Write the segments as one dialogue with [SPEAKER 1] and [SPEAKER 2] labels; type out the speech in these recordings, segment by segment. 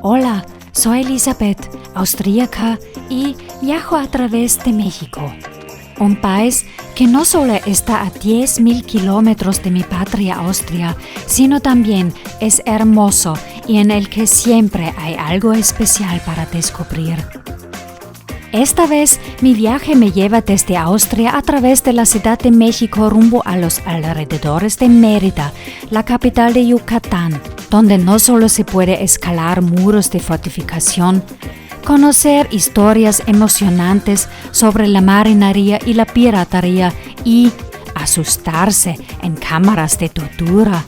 [SPEAKER 1] Hola, soy Elizabeth, austríaca, y viajo a través de México. Un país que no solo está a 10.000 kilómetros de mi patria Austria, sino también es hermoso y en el que siempre hay algo especial para descubrir. Esta vez mi viaje me lleva desde Austria a través de la Ciudad de México rumbo a los alrededores de Mérida, la capital de Yucatán, donde no solo se puede escalar muros de fortificación, conocer historias emocionantes sobre la marinería y la piratería y asustarse en cámaras de tortura,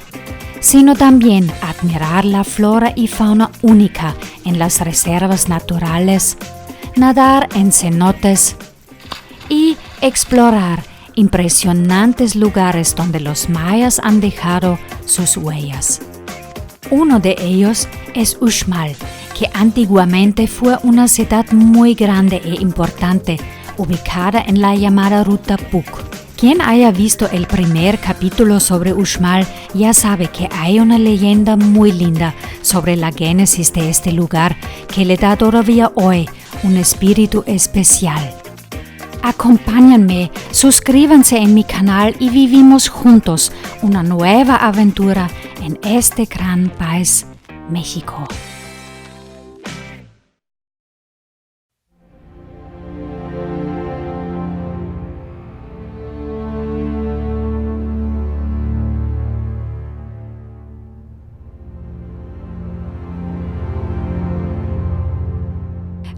[SPEAKER 1] sino también admirar la flora y fauna única en las reservas naturales, nadar en cenotes y explorar impresionantes lugares donde los mayas han dejado sus huellas. Uno de ellos es Uxmal, que antiguamente fue una ciudad muy grande e importante, ubicada en la llamada Ruta Puc. Quien haya visto el primer capítulo sobre Uxmal ya sabe que hay una leyenda muy linda sobre la génesis de este lugar que le da todavía hoy un espíritu especial. Acompáñenme, suscríbanse en mi canal y vivimos juntos una nueva aventura en este gran país, México.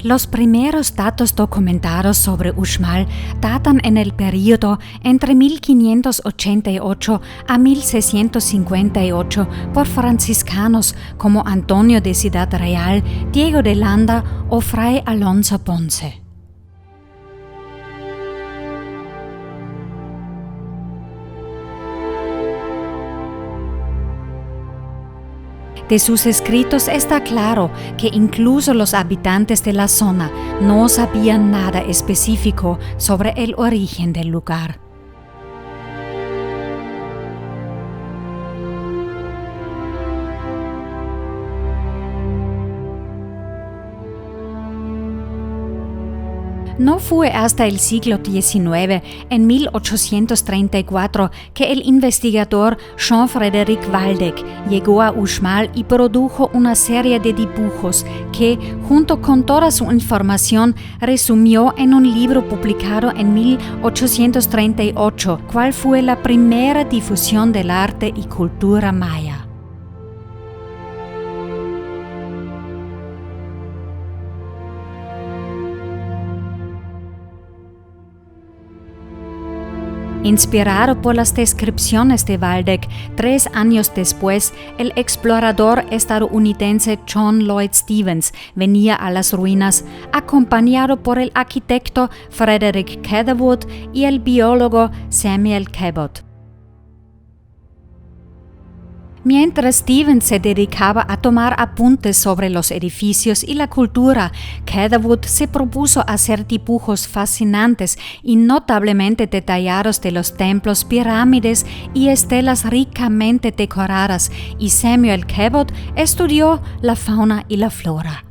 [SPEAKER 1] Los primeros datos documentados sobre Uxmal datan en el periodo entre 1588 a 1658 por franciscanos como Antonio de Ciudad Real, Diego de Landa o Fray Alonso Ponce. De sus escritos está claro que incluso los habitantes de la zona no sabían nada específico sobre el origen del lugar. No fue hasta el siglo XIX, en 1834, que el investigador Jean-Frédéric Waldeck llegó a Uxmal y produjo una serie de dibujos que, junto con toda su información, resumió en un libro publicado en 1838, cual fue la primera difusión del arte y cultura maya. Inspirado por las descripciones de Waldeck, 3 años después, el explorador estadounidense John Lloyd Stephens venía a las ruinas, acompañado por el arquitecto Frederick Catherwood y el biólogo Samuel Cabot. Mientras Stephens se dedicaba a tomar apuntes sobre los edificios y la cultura, Catherwood se propuso hacer dibujos fascinantes y notablemente detallados de los templos, pirámides y estelas ricamente decoradas, y Samuel Cabot estudió la fauna y la flora.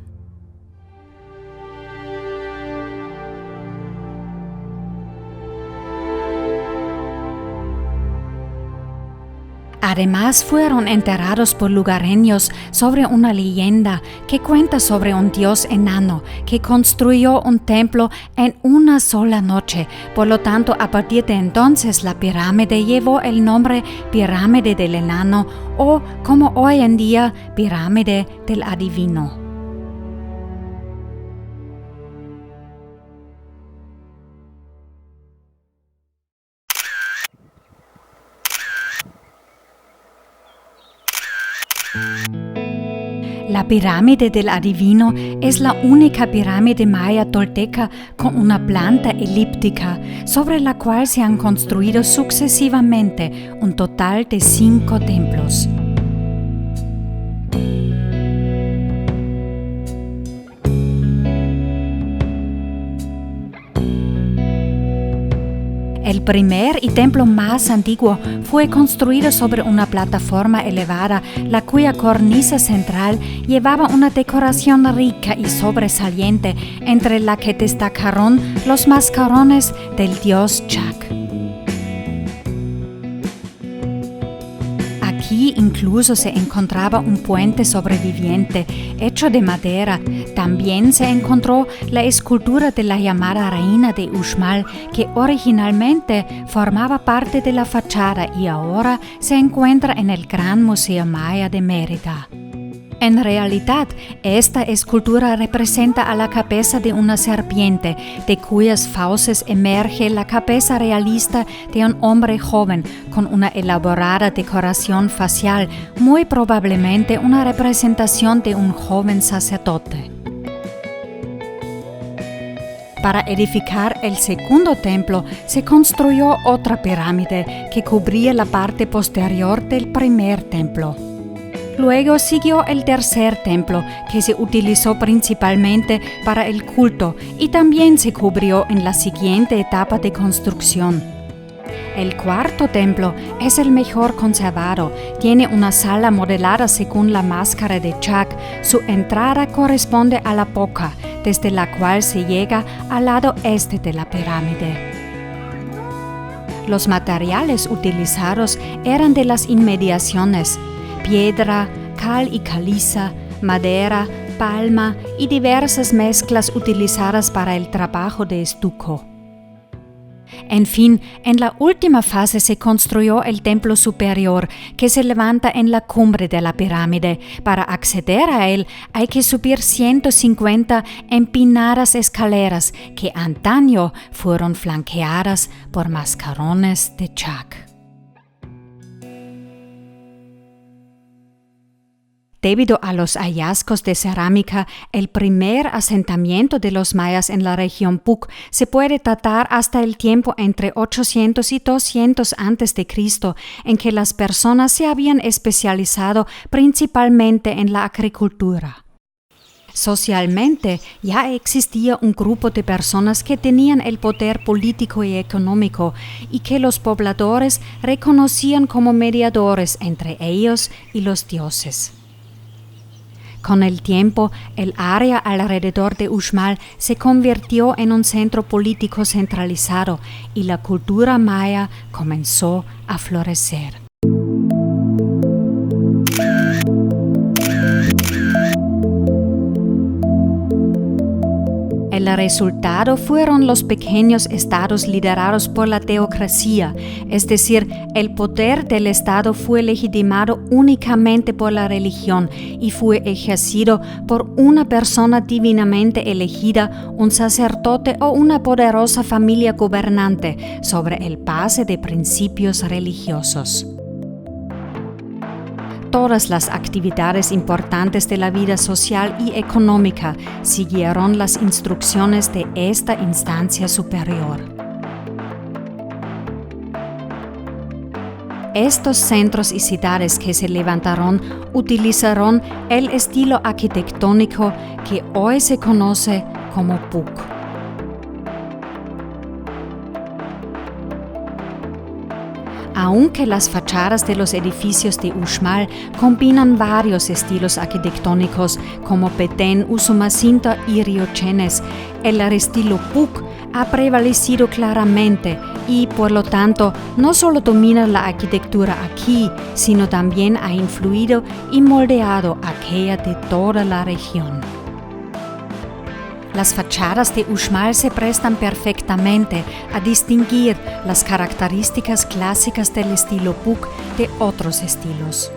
[SPEAKER 1] Además, fueron enterados por lugareños sobre una leyenda que cuenta sobre un dios enano que construyó un templo en una sola noche. Por lo tanto, a partir de entonces, la pirámide llevó el nombre Pirámide del Enano o, como hoy en día, Pirámide del Adivino. La pirámide del Adivino es la única pirámide maya tolteca con una planta elíptica sobre la cual se han construido sucesivamente un total de 5 templos. El primer y templo más antiguo fue construido sobre una plataforma elevada, la cuya cornisa central llevaba una decoración rica y sobresaliente, entre la que destacaron los mascarones del dios Chak. Aquí incluso se encontraba un puente sobreviviente hecho de madera. También se encontró la escultura de la llamada reina de Uxmal, que originalmente formaba parte de la fachada y ahora se encuentra en el Gran Museo Maya de Mérida. En realidad, esta escultura representa a la cabeza de una serpiente, de cuyas fauces emerge la cabeza realista de un hombre joven con una elaborada decoración facial, muy probablemente una representación de un joven sacerdote. Para edificar el segundo templo se construyó otra pirámide que cubría la parte posterior del primer templo. Luego siguió el tercer templo, que se utilizó principalmente para el culto y también se cubrió en la siguiente etapa de construcción. El cuarto templo es el mejor conservado. Tiene una sala modelada según la máscara de Chak. Su entrada corresponde a la boca, desde la cual se llega al lado este de la pirámide. Los materiales utilizados eran de las inmediaciones: piedra, cal y caliza, madera, palma y diversas mezclas utilizadas para el trabajo de estuco. En fin, en la última fase se construyó el templo superior, que se levanta en la cumbre de la pirámide. Para acceder a él hay que subir 150 empinadas escaleras que antaño fueron flanqueadas por mascarones de Chak. Debido a los hallazgos de cerámica, el primer asentamiento de los mayas en la región Puc se puede datar hasta el tiempo entre 800 y 200 a.C., en que las personas se habían especializado principalmente en la agricultura. Socialmente ya existía un grupo de personas que tenían el poder político y económico y que los pobladores reconocían como mediadores entre ellos y los dioses. Con el tiempo, el área alrededor de Uxmal se convirtió en un centro político centralizado y la cultura maya comenzó a florecer. El resultado fueron los pequeños estados liderados por la teocracia, es decir, el poder del estado fue legitimado únicamente por la religión y fue ejercido por una persona divinamente elegida, un sacerdote o una poderosa familia gobernante, sobre el base de principios religiosos. Todas las actividades importantes de la vida social y económica siguieron las instrucciones de esta instancia superior. Estos centros y ciudades que se levantaron utilizaron el estilo arquitectónico que hoy se conoce como Puc. Aunque las fachadas de los edificios de Uxmal combinan varios estilos arquitectónicos como Petén, Usumacinta y Riochenes, el estilo Puc ha prevalecido claramente y, por lo tanto, no solo domina la arquitectura aquí, sino también ha influido y moldeado aquella de toda la región. Las fachadas de Uxmal se prestan perfectamente a distinguir las características clásicas del estilo Puc de otros estilos.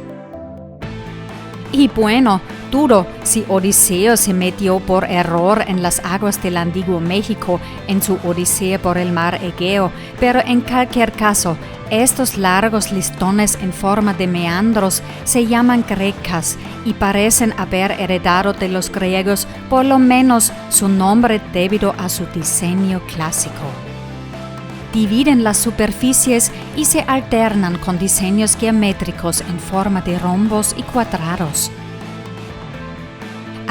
[SPEAKER 1] Y bueno, dudo si Odiseo se metió por error en las aguas del antiguo México en su odisea por el mar Egeo, pero en cualquier caso, estos largos listones en forma de meandros se llaman grecas y parecen haber heredado de los griegos por lo menos su nombre debido a su diseño clásico. Dividen las superficies y se alternan con diseños geométricos en forma de rombos y cuadrados.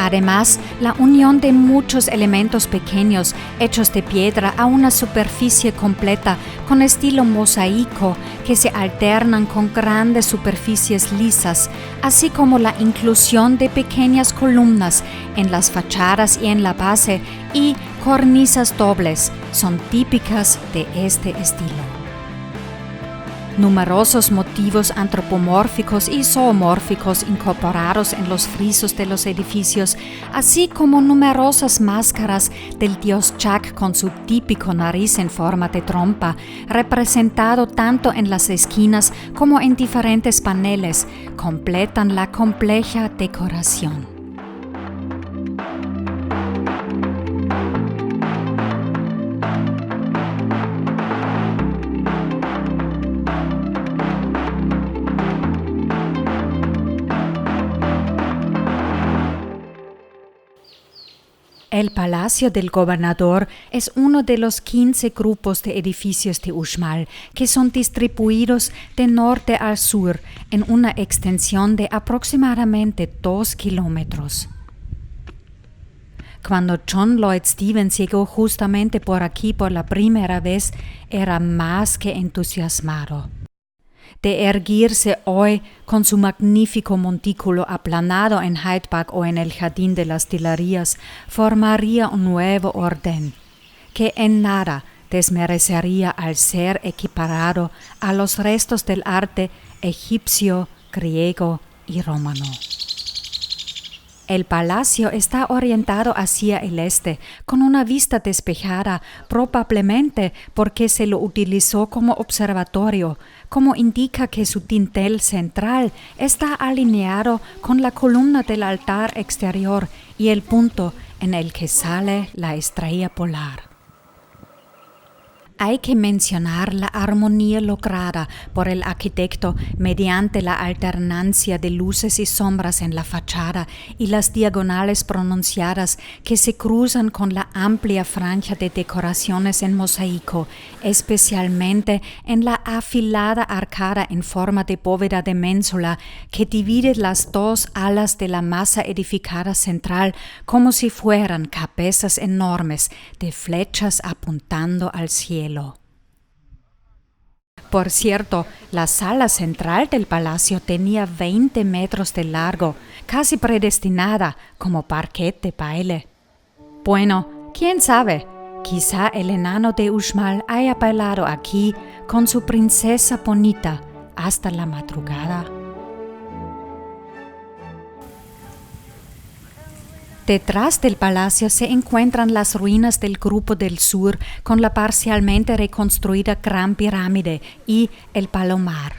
[SPEAKER 1] Además, la unión de muchos elementos pequeños hechos de piedra a una superficie completa con estilo mosaico que se alternan con grandes superficies lisas, así como la inclusión de pequeñas columnas en las fachadas y en la base y cornisas dobles, son típicas de este estilo. Numerosos motivos antropomórficos y zoomórficos incorporados en los frisos de los edificios, así como numerosas máscaras del dios Chak con su típico nariz en forma de trompa, representado tanto en las esquinas como en diferentes paneles, completan la compleja decoración. El Palacio del Gobernador es uno de los 15 grupos de edificios de Uxmal que son distribuidos de norte a sur en una extensión de aproximadamente 2 kilómetros. Cuando John Lloyd Stevens llegó justamente por aquí por la primera vez, era más que entusiasmado. De erguirse hoy con su magnífico montículo aplanado en Hyde Park o en el Jardín de las Tuileries, formaría un nuevo orden, que en nada desmerecería al ser equiparado a los restos del arte egipcio, griego y romano. El palacio está orientado hacia el este, con una vista despejada, probablemente porque se lo utilizó como observatorio, como indica que su dintel central está alineado con la columna del altar exterior y el punto en el que sale la estrella polar. Hay que mencionar la armonía lograda por el arquitecto mediante la alternancia de luces y sombras en la fachada y las diagonales pronunciadas que se cruzan con la amplia franja de decoraciones en mosaico, especialmente en la afilada arcada en forma de bóveda de ménsula que divide las dos alas de la masa edificada central como si fueran cabezas enormes de flechas apuntando al cielo. Por cierto, la sala central del palacio tenía 20 metros de largo, casi predestinada como parquet de baile. Bueno, quién sabe, quizá el enano de Uxmal haya bailado aquí con su princesa bonita hasta la madrugada. Detrás del palacio se encuentran las ruinas del Grupo del Sur con la parcialmente reconstruida Gran Pirámide y el Palomar.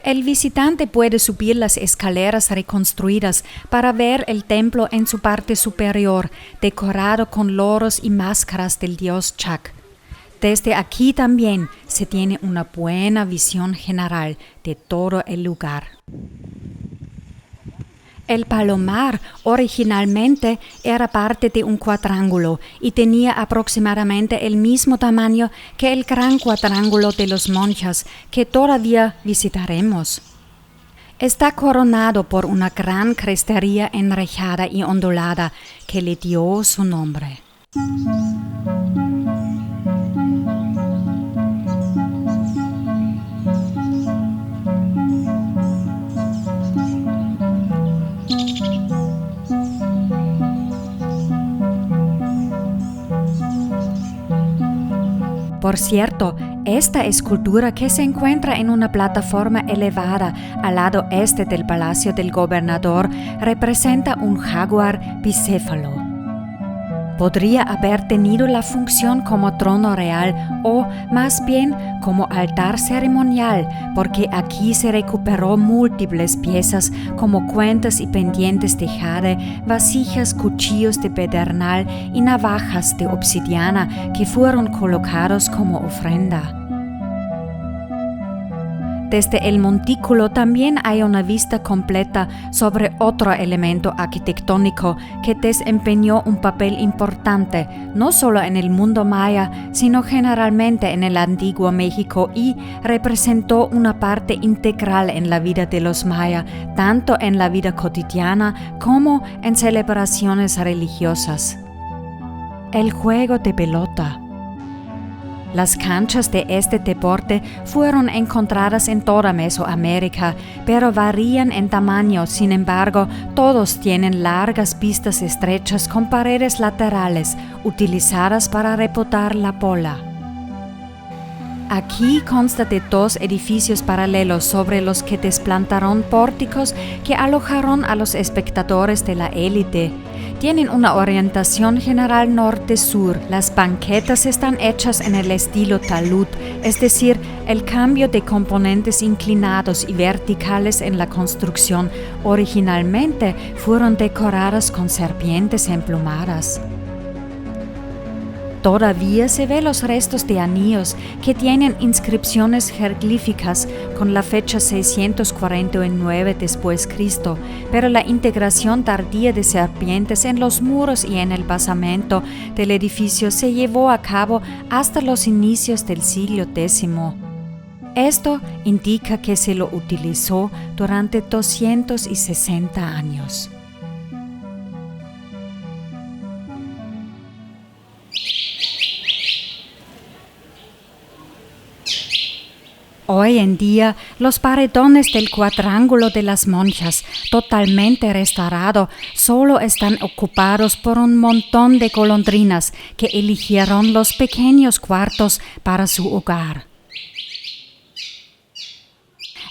[SPEAKER 1] El visitante puede subir las escaleras reconstruidas para ver el templo en su parte superior, decorado con loros y máscaras del dios Chak. Desde aquí también se tiene una buena visión general de todo el lugar. El Palomar originalmente era parte de un cuadrángulo y tenía aproximadamente el mismo tamaño que el gran cuadrángulo de los monjas que todavía visitaremos. Está coronado por una gran crestería enrejada y ondulada que le dio su nombre. Por cierto, esta escultura que se encuentra en una plataforma elevada al lado este del Palacio del Gobernador representa un jaguar bicéfalo. Podría haber tenido la función como trono real o, más bien, como altar ceremonial, porque aquí se recuperó múltiples piezas como cuentas y pendientes de jade, vasijas, cuchillos de pedernal y navajas de obsidiana que fueron colocados como ofrenda. Desde el montículo también hay una vista completa sobre otro elemento arquitectónico que desempeñó un papel importante, no solo en el mundo maya, sino generalmente en el antiguo México y representó una parte integral en la vida de los maya, tanto en la vida cotidiana como en celebraciones religiosas. El juego de pelota. Las canchas de este deporte fueron encontradas en toda Mesoamérica, pero varían en tamaño. Sin embargo, todos tienen largas pistas estrechas con paredes laterales, utilizadas para rebotar la bola. Aquí consta de 2 edificios paralelos sobre los que desplantaron pórticos que alojaron a los espectadores de la élite. Tienen una orientación general norte-sur. Las banquetas están hechas en el estilo talud, es decir, el cambio de componentes inclinados y verticales en la construcción originalmente fueron decoradas con serpientes emplumadas. Todavía se ven los restos de anillos que tienen inscripciones jeroglíficas con la fecha 649 después Cristo, pero la integración tardía de serpientes en los muros y en el basamento del edificio se llevó a cabo hasta los inicios del siglo X. Esto indica que se lo utilizó durante 260 años. Hoy en día, los paredones del cuadrángulo de las monjas, totalmente restaurado, solo están ocupados por un montón de golondrinas que eligieron los pequeños cuartos para su hogar.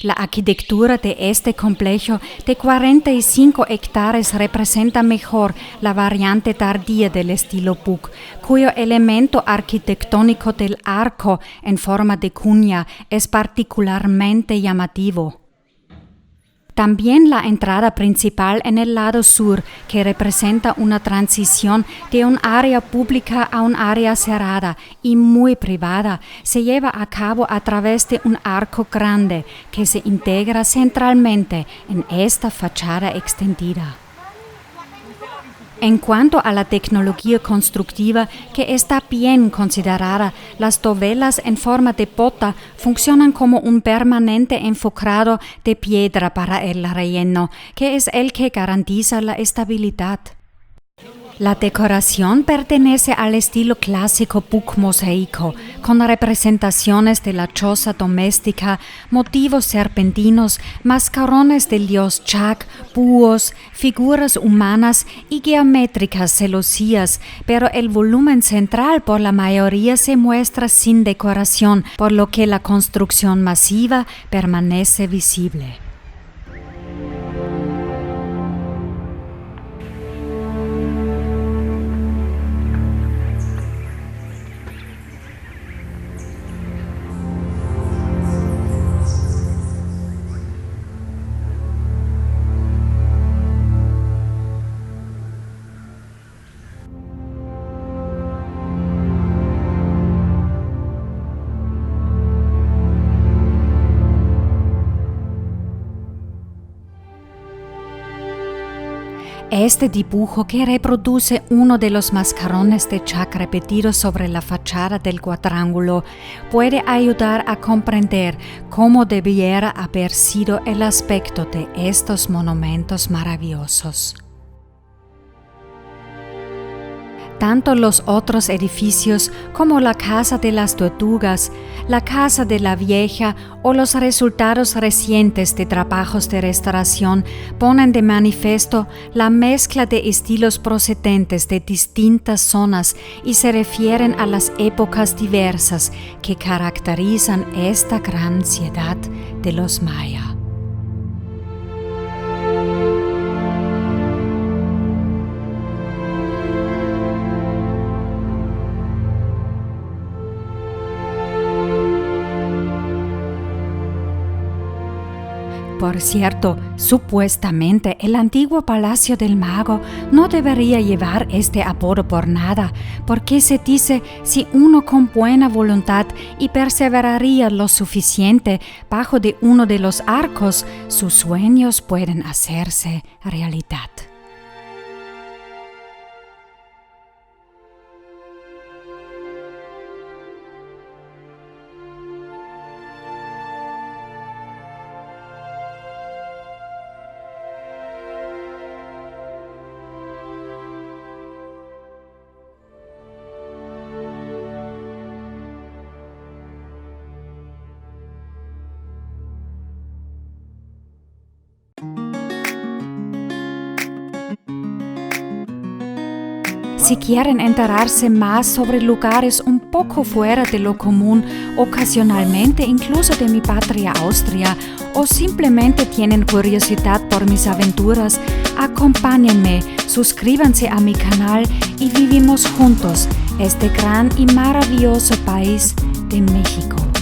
[SPEAKER 1] La arquitectura de este complejo de 45 hectáreas representa mejor la variante tardía del estilo Puuc, cuyo elemento arquitectónico del arco en forma de cuña es particularmente llamativo. También la entrada principal en el lado sur, que representa una transición de un área pública a un área cerrada y muy privada, se lleva a cabo a través de un arco grande que se integra centralmente en esta fachada extendida. En cuanto a la tecnología constructiva, que está bien considerada, las dovelas en forma de bota funcionan como un permanente enfocado de piedra para el relleno, que es el que garantiza la estabilidad. La decoración pertenece al estilo clásico Puuc mosaico, con representaciones de la choza doméstica, motivos serpentinos, mascarones del dios Chac, búhos, figuras humanas y geométricas celosías, pero el volumen central por la mayoría se muestra sin decoración, por lo que la construcción masiva permanece visible. Este dibujo, que reproduce uno de los mascarones de Chac repetidos sobre la fachada del cuadrángulo, puede ayudar a comprender cómo debiera haber sido el aspecto de estos monumentos maravillosos. Tanto los otros edificios como la Casa de las Tortugas, la Casa de la Vieja o los resultados recientes de trabajos de restauración ponen de manifiesto la mezcla de estilos procedentes de distintas zonas y se refieren a las épocas diversas que caracterizan esta gran ciudad de los mayas. Por cierto, supuestamente el antiguo Palacio del Mago no debería llevar este apodo por nada, porque se dice si uno con buena voluntad y perseveraría lo suficiente bajo de uno de los arcos, sus sueños pueden hacerse realidad. Si quieren enterarse más sobre lugares un poco fuera de lo común, ocasionalmente incluso de mi patria Austria, o simplemente tienen curiosidad por mis aventuras, acompáñenme, suscríbanse a mi canal y vivimos juntos este gran y maravilloso país de México.